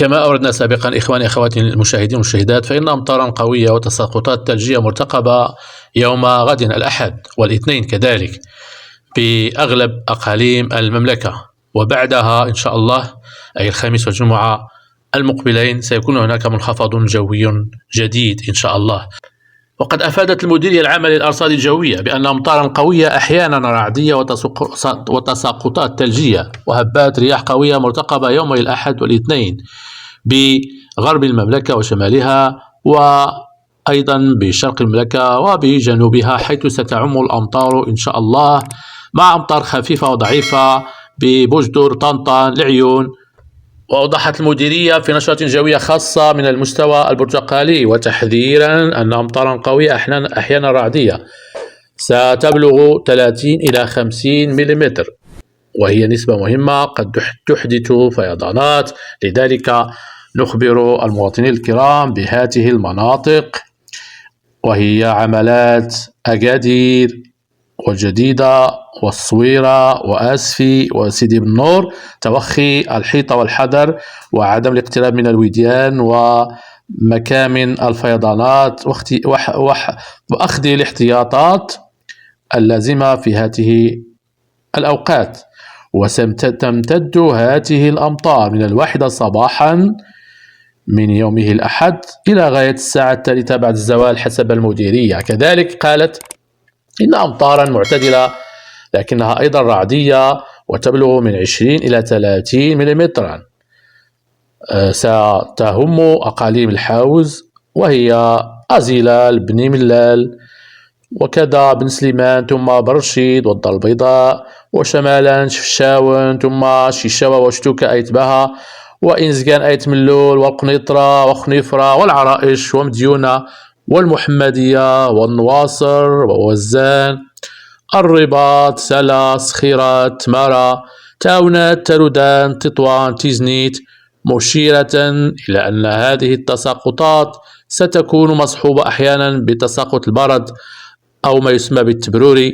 كما أوردنا سابقا إخواني أخواتي المشاهدين والمشاهدات، فإن أمطارا قوية وتساقطات ثلجية مرتقبة يوم غد الأحد والاثنين كذلك بأغلب أقاليم المملكة، وبعدها إن شاء الله أي الخميس والجمعة المقبلين سيكون هناك منخفض جوي جديد إن شاء الله. وقد أفادت المديرية العامة للأرصاد الجوية بأن أمطارا قوية أحيانا رعدية وتساقطات ثلجية وهبات رياح قوية مرتقبة يومي الأحد والاثنين بغرب المملكة وشمالها، وأيضا بشرق المملكة وبجنوبها، حيث ستعم الأمطار إن شاء الله مع أمطار خفيفة وضعيفة ببجدر، طنطا، العيون. وأوضحت المديرية في نشرة جوية خاصة من المستوى البرتقالي وتحذيرا أن أمطارا قوية أحيانا رعدية ستبلغ 30 إلى 50 ملم، وهي نسبة مهمة قد تحدث فيضانات. لذلك نخبر المواطنين الكرام بهذه المناطق، وهي عملات أكادير والجديدة والصويرة وآسفي وسيدي بن نور، توخي الحيطة والحذر وعدم الاقتراب من الوديان ومكامن الفيضانات، وأخذ الاحتياطات اللازمة في هذه الأوقات. وستمتد هذه الأمطار من 1 صباحا من يومه الأحد إلى غاية الساعة 3 بعد الزوال حسب المديرية. كذلك قالت إن أمطارا معتدلة لكنها أيضا رعدية وتبلغ من 20 إلى 30 ملم ستهم أقاليم الحوز، وهي أزيلال، بني ملال، وكذا بن سليمان، ثم برشيد والدار البيضاء، وشمالا شفشاون، ثم شيشاوة وشتوكة أيت بها، وإنزقان أيت ملول، وقنيطرة وخنيفرة والعرائش ومديونة والمحمدية والنواصر ووزان، الرباط، سلا، صخيرات، تمارة، تاونات، ترودان، تطوان، تيزنيت، مشيرة إلى أن هذه التساقطات ستكون مصحوبة أحيانا بتساقط البرد أو ما يسمى بالتبروري،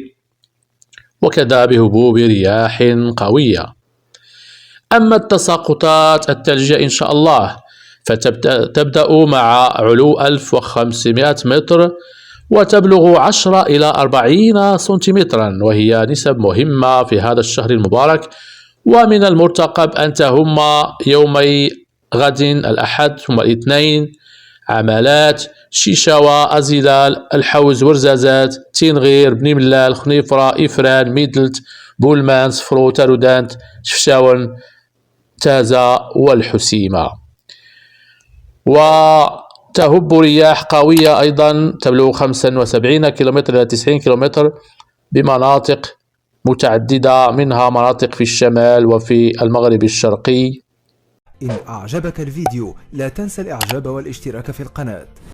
وكذا بهبوب رياح قوية. أما التساقطات الثلجية إن شاء الله فتبدأ مع علو 1500 متر وتبلغ 10 إلى 40 سنتيمترا، وهي نسب مهمة في هذا الشهر المبارك. ومن المرتقب أن تهم يومي غد الأحد ثم الاثنين عملات شيشاوة، أزيلال، الحوز، ورزازات، تينغير، بني ملال، خنيفرة، إفران، ميدلت، بولمان، صفرو، تارودانت، شفشاون، تازا والحسيمة. وتهب رياح قوية أيضا تبلغ 75 كيلومتر إلى 90 كيلومتر بمناطق متعددة، منها مناطق في الشمال وفي المغرب الشرقي. إن أعجبك الفيديو لا تنسى الإعجاب والاشتراك في القناة.